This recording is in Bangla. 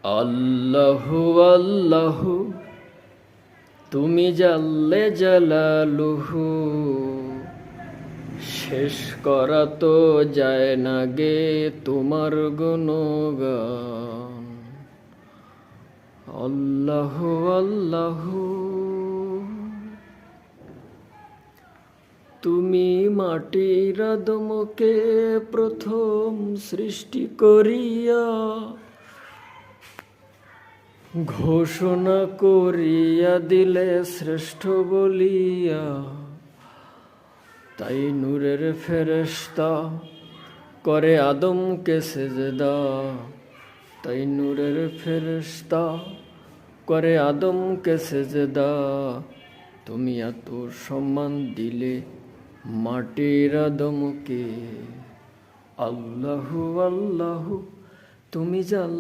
আল্লাহু আল্লাহু তুমি জাল্লে জালালুহু, শেষ করা তো যায় না গে তোমার গুণগান। আল্লাহু আল্লাহু তুমি মাটির আদমকে প্রথম সৃষ্টি করিয়া ঘোষণা করিয়া দিলে শ্রেষ্ঠ বলিয়া, তাই নূরের ফেরেশতা করে আদমকে সেজদা, তাই নূরের ফেরেশতা করে আদমকে সেজদা। তুমি এত সম্মান দিলে মাটির আদমকে। আল্লাহু আল্লাহু তুমি জাল